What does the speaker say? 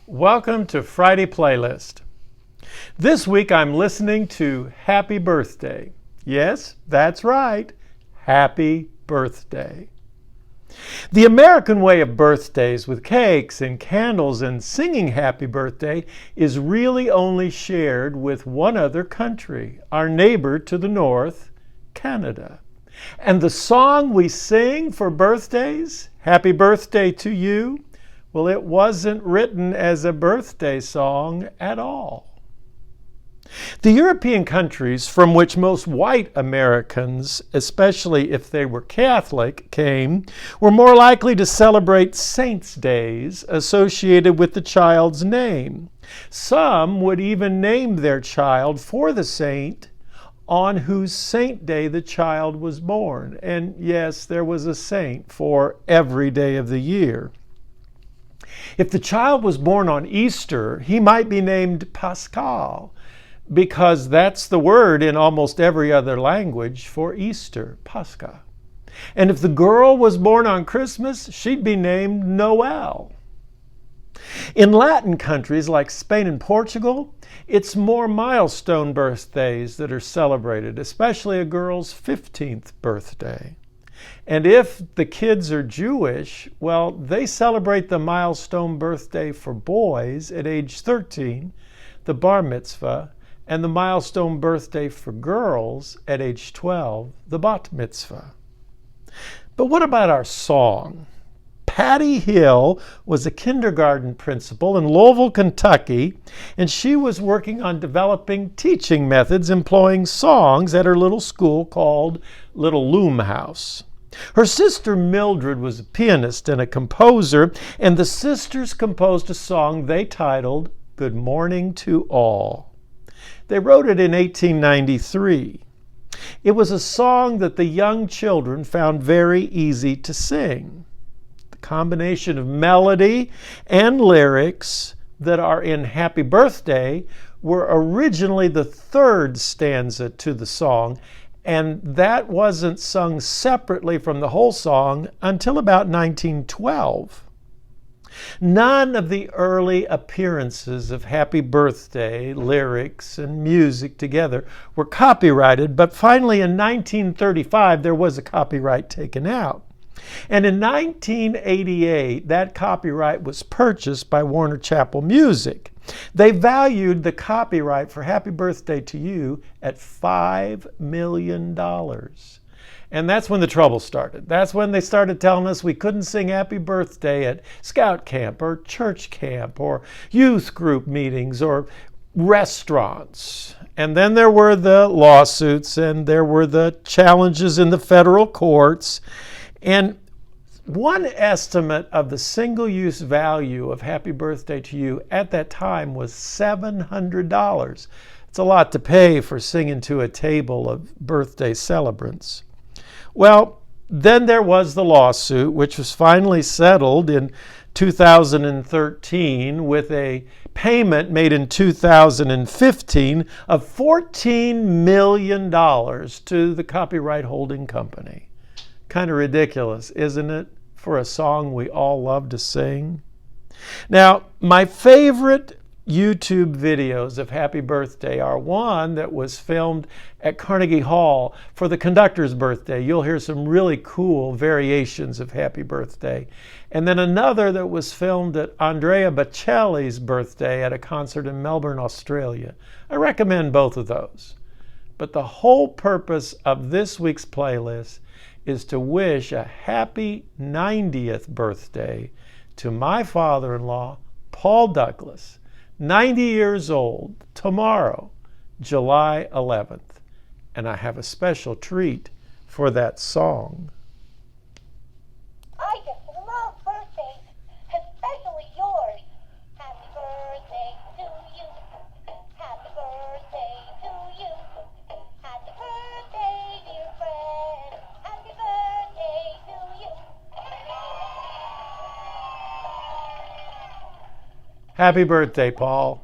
Welcome to Friday Playlist. This week I'm listening to Happy Birthday. Yes, that's right. Happy Birthday. The American way of birthdays with cakes and candles and singing Happy Birthday is really only shared with one other country, our neighbor to the north, Canada. And the song we sing for birthdays, Happy Birthday to You, well, it wasn't written as a birthday song at all. The European countries from which most white Americans, especially if they were Catholic, came, were more likely to celebrate saints' days associated with the child's name. Some would even name their child for the saint on whose saint day the child was born. And yes, there was a saint for every day of the year. If the child was born on Easter, he might be named Pascal, because that's the word in almost every other language for Easter, Pascha. And if the girl was born on Christmas, she'd be named Noel. In Latin countries like Spain and Portugal, it's more milestone birthdays that are celebrated, especially a girl's 15th birthday. And if the kids are Jewish, well, they celebrate the milestone birthday for boys at age 13, the bar mitzvah, and the milestone birthday for girls at age 12, the bat mitzvah. But what about our song? Patty Hill was a kindergarten principal in Louisville, Kentucky, and she was working on developing teaching methods employing songs at her little school called Little Loom House. Her sister Mildred was a pianist and a composer, and the sisters composed a song they titled Good Morning to All. They wrote it in 1893. It was a song that the young children found very easy to sing. The combination of melody and lyrics that are in Happy Birthday were originally the third stanza to the song, and that wasn't sung separately from the whole song until about 1912. None of the early appearances of Happy Birthday lyrics and music together were copyrighted, but finally in 1935 there was a copyright taken out. And in 1988, that copyright was purchased by Warner Chappell Music. They valued the copyright for Happy Birthday to You at $5 million. And that's when the trouble started. That's when they started telling us we couldn't sing Happy Birthday at scout camp or church camp or youth group meetings or restaurants. And then there were the lawsuits and there were the challenges in the federal courts. And one estimate of the single-use value of Happy Birthday to You at that time was $700. It's a lot to pay for singing to a table of birthday celebrants. Well, then there was the lawsuit, which was finally settled in 2013 with a payment made in 2015 of $14 million to the copyright holding company. Kind of ridiculous, isn't it, for a song we all love to sing? Now, my favorite YouTube videos of Happy Birthday are one that was filmed at Carnegie Hall for the conductor's birthday. You'll hear some really cool variations of Happy Birthday. And then another that was filmed at Andrea Bocelli's birthday at a concert in Melbourne, Australia. I recommend both of those. But the whole purpose of this week's playlist is to wish a happy 90th birthday to my father-in-law, Paul Douglas, 90 years old, tomorrow, July 11th. And I have a special treat for that song. I just love birthdays, especially yours. Happy birthday to you. Happy birthday to you. Happy birthday, dear friend. Happy birthday to you. Happy birthday, Paul.